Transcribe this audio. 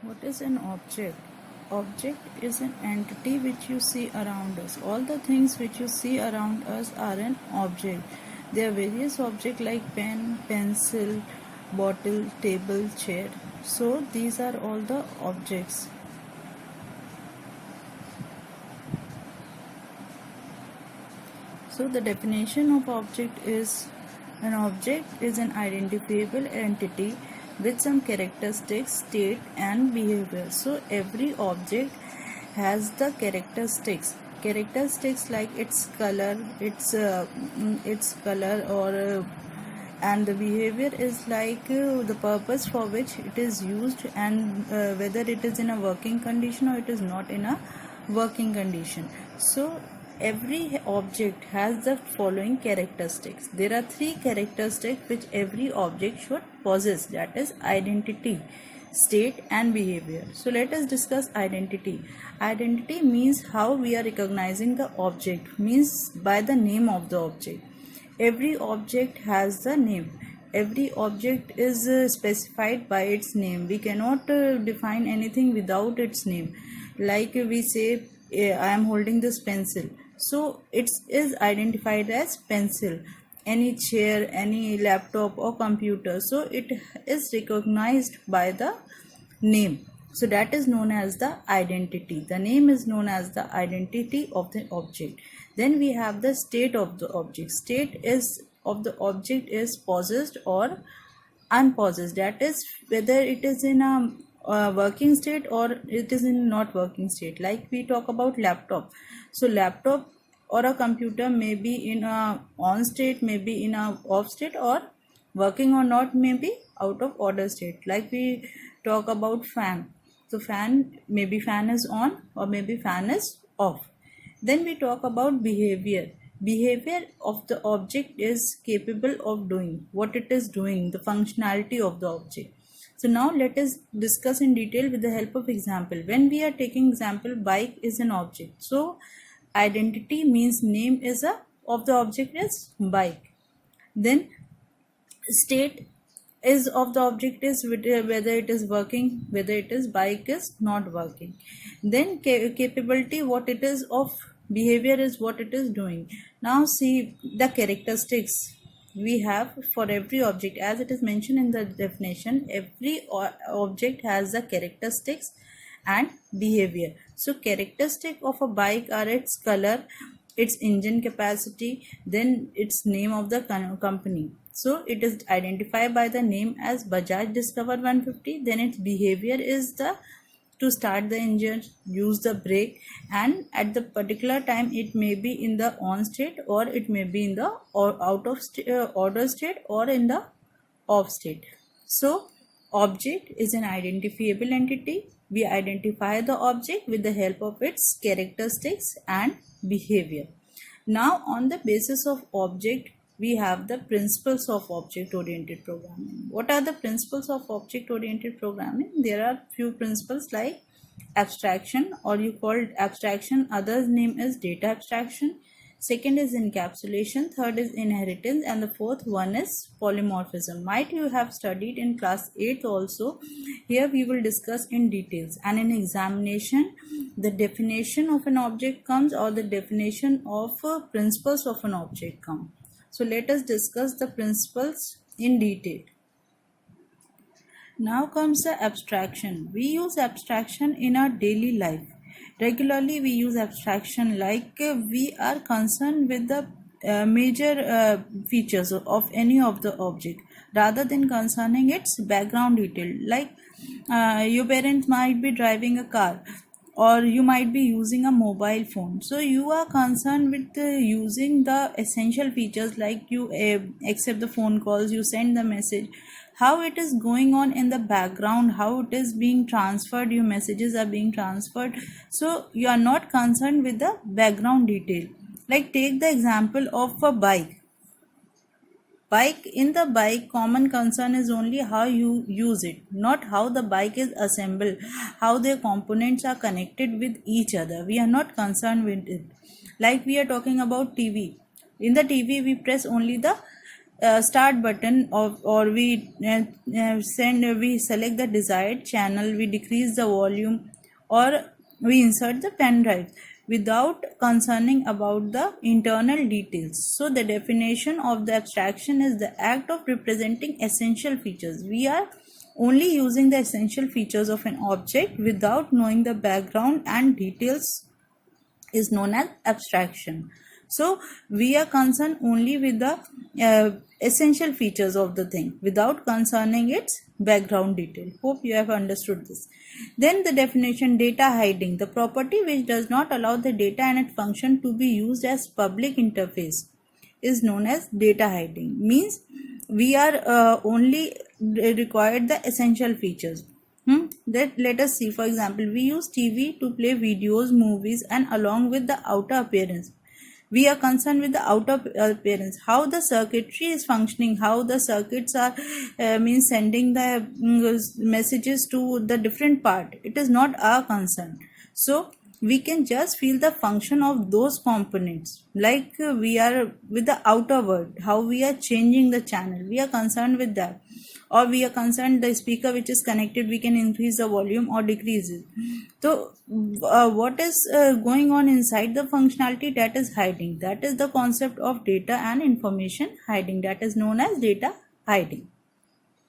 What is an object? Object is an entity which you see around us. All the things which you see around us are an object. There are various objects like pen, pencil, bottle, table, chair. So these are all the objects. So the definition of object is an object is an identifiable entity with some characteristics, state and behavior. So every object has the characteristics. Characteristics like its color, its color and the behavior is like the purpose for which it is used and whether it is in a working condition or it is not in a working condition. So every object has the following characteristics. There are three characteristics which every object should possess, that is identity, state and behavior. So let us discuss identity. Identity means how we are recognizing the object, means by the name of the object. Every object has the name. Every object is specified by its name. We cannot define anything without its name. Like we say, I am holding this pencil. So it is identified as pencil. Any chair, any laptop or computer. So it is recognized by the name. So that is known as the identity. The name is known as the identity of the object. Then we have the state of the object. State is of the object is possessed or unpossessed. That is whether it is in a working state or it is in not working state. Like we talk about laptop. So laptop or a computer may be in a on state, may be in a off state, or working or not, may be out of order state. Like we talk about fan. So fan, maybe fan is on or maybe fan is off. Then we talk about behavior. Behavior of the object is capable of doing what it is doing, the functionality of the object. So now let us discuss in detail with the help of example. When we are taking example, bike is an object. So identity means name is a of the object is bike. Then state is of the object is whether it is working, whether it is bike is not working. Then capability, what it is of behavior is what it is doing. Now see the characteristics we have for every object. As it is mentioned in the definition, every object has the characteristics and behavior. So characteristic of a bike are its color, its engine capacity, then its name of the company. So it is identified by the name as Bajaj Discover 150. Then its behavior is the to start the engine, use the brake, and at the particular time it may be in the on state or it may be in the out of order state or in the off state. So object is an identifiable entity. We identify the object with the help of its characteristics and behavior. Now on the basis of object, we have the principles of object oriented programming. What are the principles of object oriented programming? There are few principles like abstraction, or you call abstraction, others name is data abstraction. Second is encapsulation, third is inheritance, and the fourth one is polymorphism. Might you have studied in class 8 also. Here we will discuss in details, and in examination the definition of an object comes or the definition of principles of an object come. So let us discuss the principles in detail. Now comes the abstraction. We use abstraction in our daily life. Regularly we use abstraction like we are concerned with the major features of any of the object rather than concerning its background detail. Like your parents might be driving a car or you might be using a mobile phone, so you are concerned with using the essential features like you accept the phone calls, you send the message, how it is going on in the background, how it is being transferred, your messages are being transferred. So you are not concerned with the background detail. Like take the example of a bike. In the bike, common concern is only how you use it, not how the bike is assembled, how their components are connected with each other. We are not concerned with it. Like we are talking about TV. In the TV, we press only the start button or we we select the desired channel, we decrease the volume, or we insert the pen drive without concerning about the internal details. So the definition of the abstraction is the act of representing essential features. We are only using the essential features of an object without knowing the background and details is known as abstraction. So we are concerned only with the essential features of the thing without concerning its background detail. Hope you have understood this. Then the definition: data hiding, the property which does not allow the data and its function to be used as public interface, is known as data hiding. Means we are only required the essential features. That let us see. For example, we use TV to play videos, movies, and along with the outer appearance, we are concerned with the outer appearance, how the circuitry is functioning, how the circuits are means sending the messages to the different part. It is not our concern. So we can just feel the function of those components, like we are with the outer world, how we are changing the channel, we are concerned with that. Or we are concerned the speaker which is connected, we can increase the volume or decrease it. So what is going on inside the functionality, that is hiding. That is the concept of data and information hiding, that is known as data hiding.